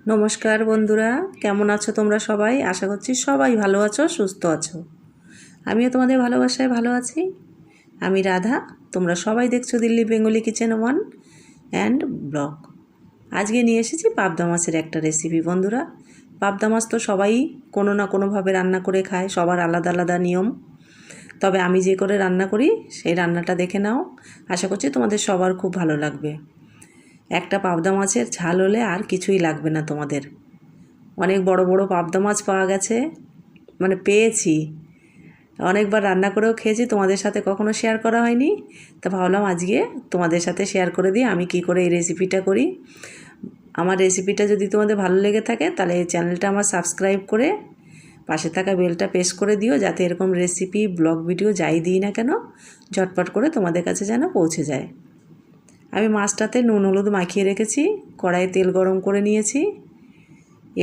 নমস্কার বন্ধুরা, কেমন আছো তোমরা সবাই? আশা করছি সবাই ভালো আছো, সুস্থ আছো। আমিও তোমাদের ভালোবাসায় ভালো আছি। আমি রাধা, তোমরা সবাই দেখছো Delhi Bengali kitchen 1 and blog. আজকে নিয়ে এসেছি পাবদা মাছের একটা রেসিপি। বন্ধুরা, পাবদা মাছ তো সবাই কোনো না কোনোভাবে রান্না করে খায়, সবার আলাদা আলাদা নিয়ম। তবে আমি যে করে রান্না করি সেই রান্নাটা দেখে নাও, আশা করছি তোমাদের সবার খুব ভালো লাগবে। একটা পাবদা মাছের ঝাল হলে আর কিছুই লাগবে না তোমাদের। অনেক বড় বড় পাবদা মাছ পাওয়া গেছে, পেয়েছি, অনেকবার রান্না করেও খেয়েছি, তোমাদের সাথে কখনো শেয়ার করা হয়নি। তা ভাবলাম আজকে তোমাদের সাথে শেয়ার করে দিই আমি কি করে এই রেসিপিটা করি। আমার রেসিপিটা যদি তোমাদের ভালো লেগে থাকে তাহলে এই চ্যানেলটা আমার সাবস্ক্রাইব করে পাশে থাকা বেলটা প্রেস করে দিও, যাতে এরকম রেসিপি ব্লগ ভিডিও যাই দিই না কেন ঝটপট করে তোমাদের কাছে যেন পৌঁছে যায়। আমি মাছটাতে নুন হলুদ মাখিয়ে রেখেছি, কড়াইয়ে তেল গরম করে নিয়েছি।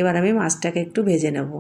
এবার আমি মাছটাকে একটু ভেজে নেব।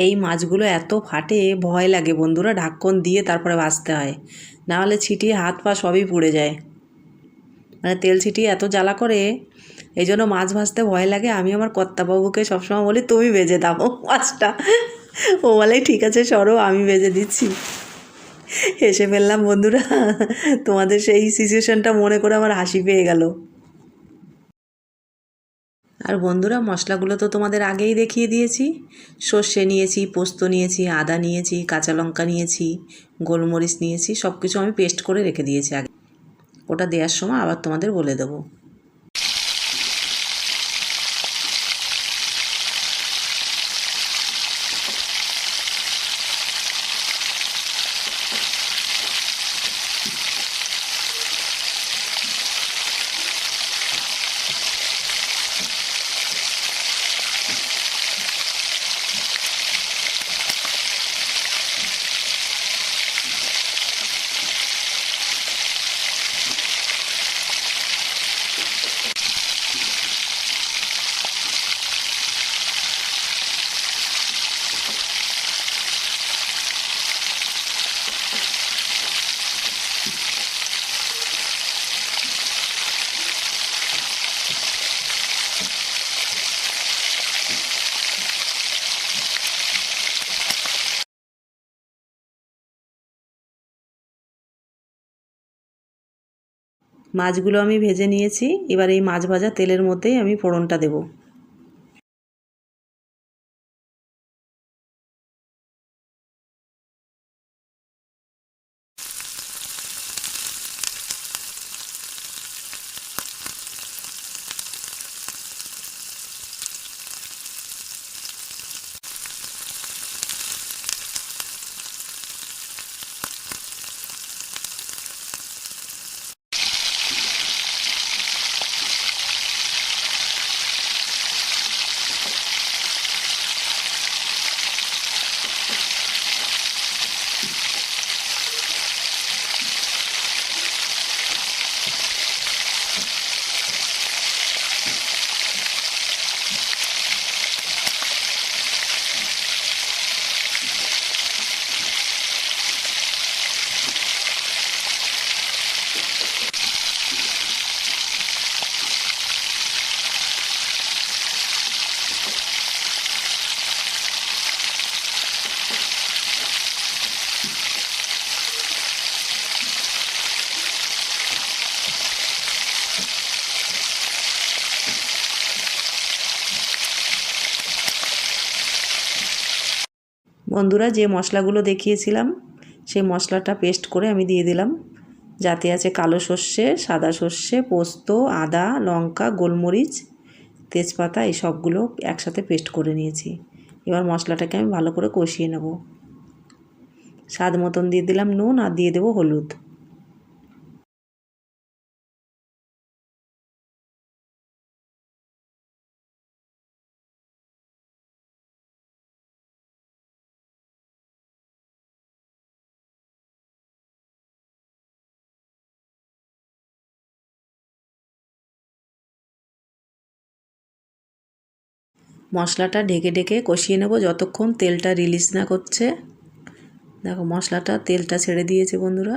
এই মাছগুলো এত ফাটে, ভয় লাগে বন্ধুরা, ঢাকন দিয়ে তারপরে ভাজতে হয়, না হলে ছিটিয়ে হাত পা সবই পুড়ে যায়। তেল ছিটিয়ে এত জ্বালা করে, এই জন্য মাছ ভাজতে ভয় লাগে। আমি আমার কর্তাবাবুকে সবসময় বলি তুমি ভেজে দাও মাছটা, ও বলে ঠিক আছে সরো আমি ভেজে দিচ্ছি। হেসে ফেললাম বন্ধুরা, তোমাদের সেই সিচুয়েশনটা মনে করে আমার হাসি পেয়ে গেল। আর বন্ধুরা, মশলাগুলো তো তোমাদের আগেই দেখিয়ে দিয়েছি। সর্ষে নিয়েছি, পোস্ত নিয়েছি, আদা নিয়েছি, কাঁচা লঙ্কা নিয়েছি, গোলমরিচ নিয়েছি, সব কিছু আমি পেস্ট করে রেখে দিয়েছি আগে। ওটা দেওয়ার সময় আবার তোমাদের বলে দেবো। মাছগুলো আমি ভেজে নিয়েছি, এবার এই মাছ ভাজা তেলের মধ্যেই আমি ফোড়নটা দেবো। বন্ধুরা, যে মশলাগুলো দেখিয়েছিলাম সেই মশলাটা পেস্ট করে আমি দিয়ে দিলাম। যাতে আছে কালো সর্ষে, সাদা সর্ষে, পোস্ত, আদা, লঙ্কা, গোলমরিচ, তেজপাতা, এই সবগুলো একসাথে পেস্ট করে নিয়েছি। এবার মশলাটাকে আমি ভালো করে কষিয়ে নেব। স্বাদ মতন দিয়ে দিলাম নুন, আর দিয়ে দেবো হলুদ। মশলাটা ঢেকে ঢেকে কষিয়ে নেব যতক্ষণ তেলটা রিলিজ না করছে। দেখো মশলাটা তেলটা ছেড়ে দিয়েছে বন্ধুরা।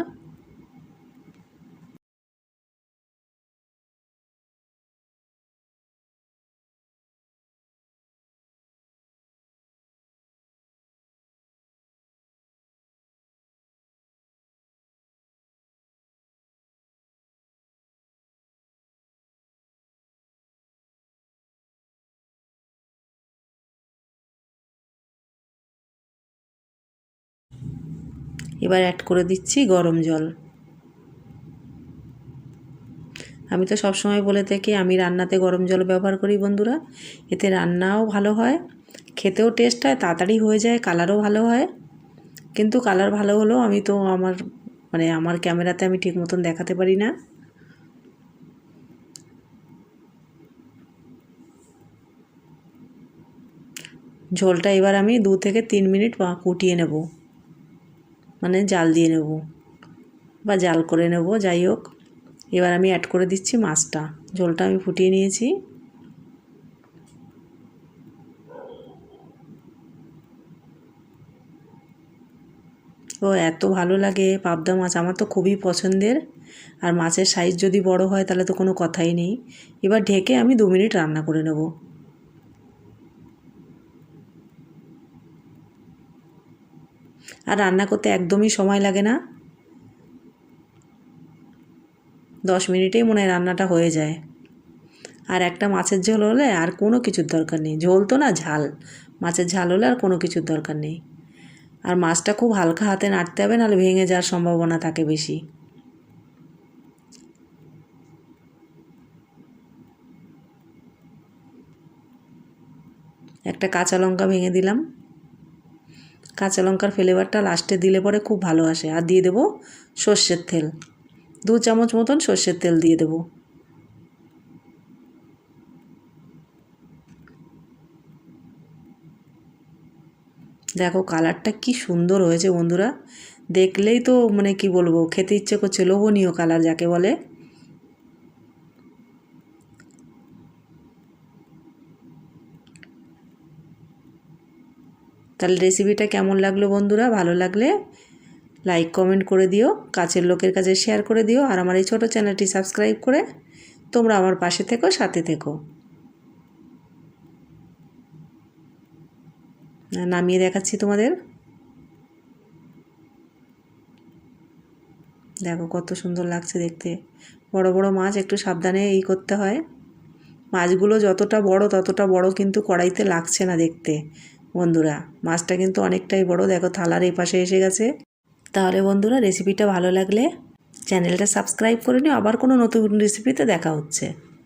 এবার অ্যাড করে দিচ্ছি গরম জল। আমি তো সবসময় বলে থাকি আমি রান্নাতে গরম জল ব্যবহার করি বন্ধুরা। এতে রান্নাও ভালো হয়, খেতেও টেস্ট হয়, তাড়াতাড়ি হয়ে যায়, কালারও ভালো হয়। কিন্তু কালার ভালো হলেও আমি তো আমার ক্যামেরাতে আমি ঠিক মতন দেখাতে পারি না। ঝোলটা এবার আমি 2 থেকে 3 মিনিট ফুটিয়ে নেব, মানে জাল দিয়ে নেব বা জাল করে নেব, যাই হোক। এবার আমি অ্যাড করে দিচ্ছি মাছটা। ঝোলটা আমি ফুটিয়ে নিয়েছি। ও এত ভালো লাগে পাবদা মাছ, আমার তো খুবই পছন্দের। আর মাছের সাইজ যদি বড় হয় তাহলে তো কোনো কথাই নেই। এবার ঢেকে আমি 2 মিনিট রান্না করে নেব। আর রান্না করতে একদমই সময় লাগে না, 10 মিনিটেই মনে হয় রান্নাটা হয়ে যায়। আর একটা মাছের ঝোল হলে আর কোনো কিছুর দরকার নেই। ঝোল তো না, ঝাল। মাছের ঝাল হলে আর কোনো কিছুর দরকার নেই। আর মাছটা খুব হালকা হাতে নাড়তে হবে, নাহলে ভেঙে যাওয়ার সম্ভাবনা থাকে বেশি। একটা কাঁচা লঙ্কা ভেঙে দিলাম। কাঁচা লঙ্কার ফ্লেভারটা লাস্টে দিলে পরে খুব ভালো আসে। আর দিয়ে দেবো সর্ষের তেল, 2 চামচ মতন সর্ষের তেল দিয়ে দেবো। দেখো কালারটা কি সুন্দর হয়েছে বন্ধুরা, দেখলেই তো কি বলবো, খেতে ইচ্ছে করছে, লোভনীয় কালার যাকে বলে। তাহলে রেসিপিটা কেমন লাগলো বন্ধুরা? ভালো লাগলে লাইক কমেন্ট করে দিও, কাছের লোকের কাছে শেয়ার করে দিও। আর আমার এই ছোটো চ্যানেলটি সাবস্ক্রাইব করে তোমরা আমার পাশে থেকো, সাথে থেকো। নামিয়ে দেখাচ্ছি তোমাদের। দেখো কত সুন্দর লাগছে দেখতে। বড় বড় মাছ একটু সাবধানে করতে হয়। মাছগুলো যতটা বড় ততটা বড় কিন্তু কড়াইতে লাগছে না দেখতে বন্ধুরা। মাছটা কিন্তু অনেকটাই বড়। দেখো থালার এই পাশে এসে গেছে। তাহলে বন্ধুরা রেসিপিটা ভালো লাগলে চ্যানেলটা সাবস্ক্রাইব করে নিও। আবার কোনো নতুন রেসিপিতে দেখা হচ্ছে।